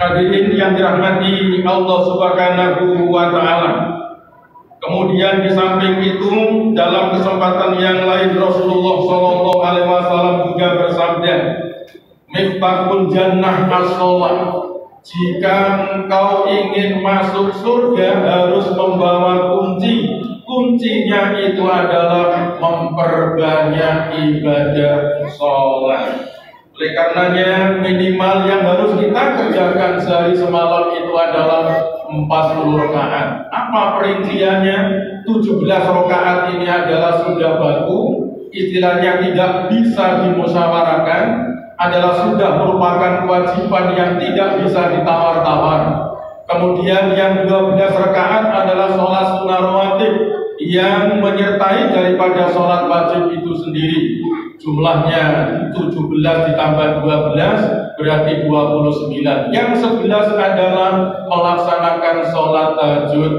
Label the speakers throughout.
Speaker 1: Hadirin yang dirahmati Allah Subhanahu wa Ta'ala. Kemudian di samping itu, dalam kesempatan yang lain Rasulullah Shallallahu Alaihi Wasallam juga bersabda, "Miftahul jannah as-shalah." Jika engkau ingin masuk surga harus membawa kunci. Kuncinya itu adalah memperbanyak ibadah sholat. Oleh karenanya minimal yang harus kita kerjakan sehari semalam itu adalah 40 rakaat. Apa perinciannya? 17 rakaat ini adalah sudah baku, istilahnya tidak bisa dimusyawarahkan, adalah sudah merupakan kewajiban yang tidak bisa ditawar-tawar. Kemudian yang 12 rakaat adalah sholat sunnah rawatib yang menyertai daripada sholat wajib itu sendiri. Jumlahnya 17 ditambah 12 berarti 29. Yang 11 adalah melaksanakan sholat tahajud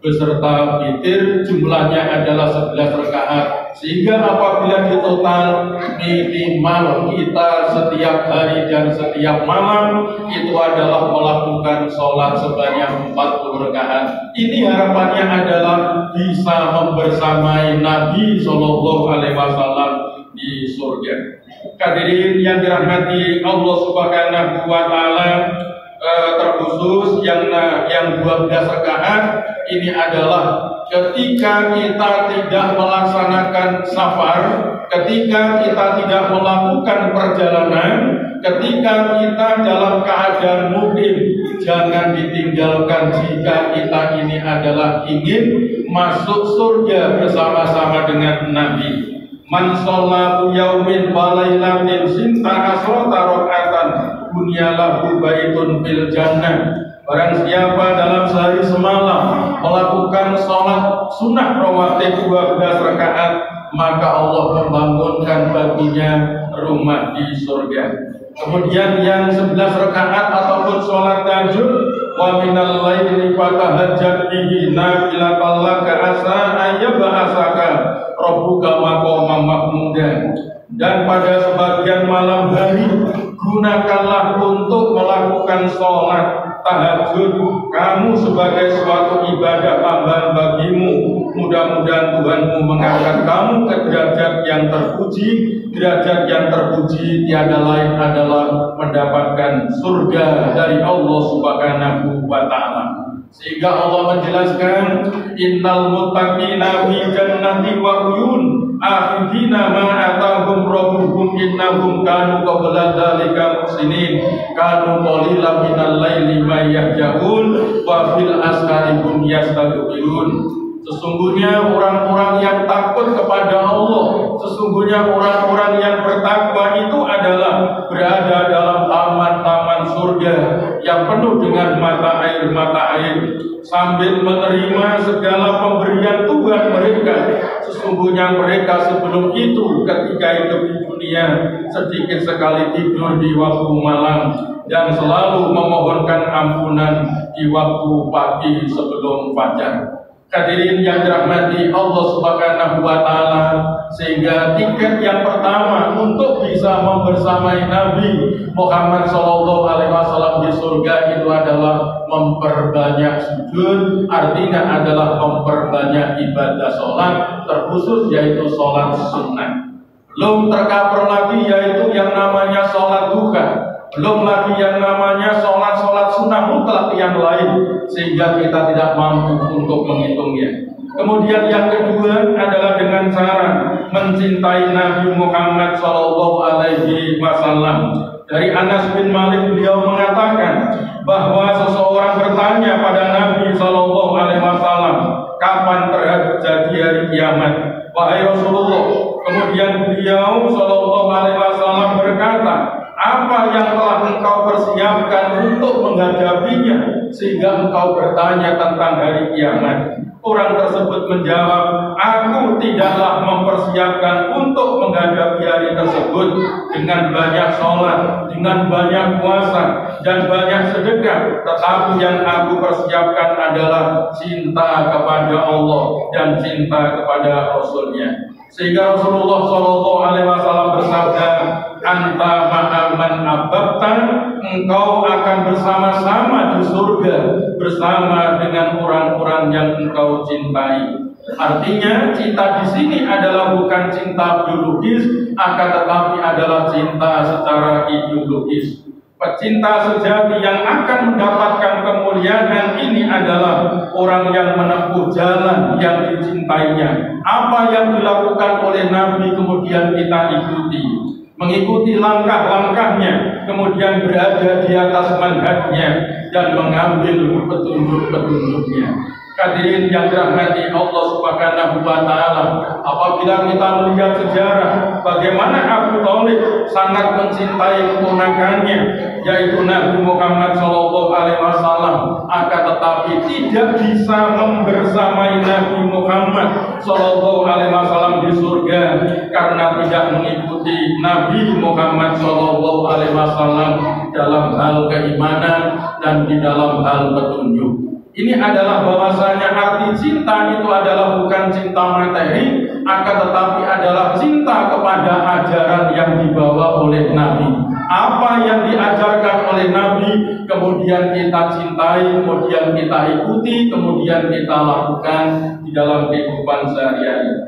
Speaker 1: beserta witir, jumlahnya adalah 11 rakaat. Sehingga apabila ditotal minimal kita setiap hari dan setiap malam itu adalah melakukan sholat sebanyak 40 rakaat. Ini harapannya adalah bisa membersamai Nabi Shallallahu Alaihi Wasallam di surga. Hadirin yang dirahmati Allah Subhanahu wa Ta'ala, terkhusus yang 12 rakaat ini adalah ketika kita tidak melaksanakan safar, ketika kita tidak melakukan perjalanan, ketika kita dalam keadaan mukim. Jangan ditinggalkan jika kita ini adalah ingin masuk surga bersama-sama dengan Nabi. Man sholatu yaumin walailatin sinta asrota rakaatan bunyalahu baitun fil jannah. Barang siapa dalam sehari semalam melakukan sholat sunnah rawatib 12 rakaat, maka Allah membangunkan baginya rumah di surga. Kemudian yang 11 rakaat ataupun sholat tahajud, wa minal laili fatahajjat bihi nafilatan laka asa ayyab'asaka rabbuka maqaman mahmudan. Dan pada sebagian malam hari gunakanlah untuk melakukan sholat tahajud kamu sebagai suatu ibadah tambahan bagimu. Mudah-mudahan Tuhanmu mengangkat kamu ke derajat yang terpuji. Derajat yang terpuji tiada lain adalah mendapatkan surga dari Allah Subhanahu wa Ta'ala. Sehingga Allah menjelaskan, innal muttaqina fi jannati wa uyun akhidina ma atahum rabbuhum innahum kanu qabla dzalika muhsinin kanu qalilan minal laili ma yahjaun wa fil asari hum yastaghfirun. Sesungguhnya orang-orang yang takut kepada Allah, sesungguhnya orang-orang yang bertakwa itu adalah berada dalam taman-taman surga yang penuh dengan mata air sambil menerima segala pemberian Tuhan mereka. Sesungguhnya mereka sebelum itu ketika hidup di dunia sedikit sekali tidur di waktu malam dan selalu memohonkan ampunan di waktu pagi sebelum fajar. Hadirin yang dirahmati Allah Subhanahu wa Ta'ala, sehingga tiket yang pertama untuk bisa membersamai Nabi Muhammad Sallallahu Alaihi Wasallam di surga itu adalah memperbanyak sujud, artinya adalah memperbanyak ibadah sholat, terkhusus yaitu sholat sunnah. Belum tercover lagi yaitu yang namanya sholat duha. Belum lagi yang namanya sholat sunnah mutlak yang lain, sehingga kita tidak mampu untuk menghitungnya. Kemudian yang kedua adalah dengan cara mencintai Nabi Muhammad Shallallahu Alaihi Wasallam. Dari Anas bin Malik beliau mengatakan bahwa seseorang bertanya pada Nabi Shallallahu Alaihi Wasallam, kapan terjadi hari kiamat? Wahai Rasulullah. Kemudian beliau Shallallahu Alaihi Wasallam berkata, apa yang telah engkau persiapkan untuk menghadapinya sehingga engkau bertanya tentang hari kiamat? Orang tersebut menjawab, aku tidaklah mempersiapkan untuk menghadapi hari tersebut dengan banyak sholat, dengan banyak puasa, dan banyak sedekah. Tetapi yang aku persiapkan adalah cinta kepada Allah dan cinta kepada Rasulnya. Sehingga Rasulullah Shallallahu Alaihi Wasallam bersabda, anta ma'aman ababta, engkau akan bersama-sama di surga bersama dengan orang-orang yang engkau cintai. Artinya cinta di sini adalah bukan cinta biologis, akan tetapi adalah cinta secara ideologis. Pecinta sejati yang akan mendapatkan kemuliaan ini adalah orang yang menempuh jalan yang dicintainya. Apa yang dilakukan oleh Nabi kemudian kita ikuti, mengikuti langkah-langkahnya, kemudian berada di atas manhajnya dan mengambil petunjuk-petunjuknya. Hadirin yang dirahmati Allah Subhanahu wa Ta'ala, apabila kita melihat sejarah bagaimana Abu Thalib sangat mencintai keponakannya, yaitu Nabi Muhammad Shallallahu Alaihi Wasallam, akan tetapi tidak bisa membersamai Nabi Muhammad Shallallahu Alaihi Wasallam di surga karena tidak mengikuti Nabi Muhammad Shallallahu Alaihi Wasallam dalam hal keimanan dan di dalam hal petunjuk. Ini adalah bahwasanya arti cinta itu adalah bukan cinta materi, akan tetapi adalah cinta kepada ajaran yang dibawa oleh Nabi. Apa yang diajarkan oleh Nabi, kemudian kita cintai, kemudian kita ikuti, kemudian kita lakukan di dalam kehidupan sehari-hari.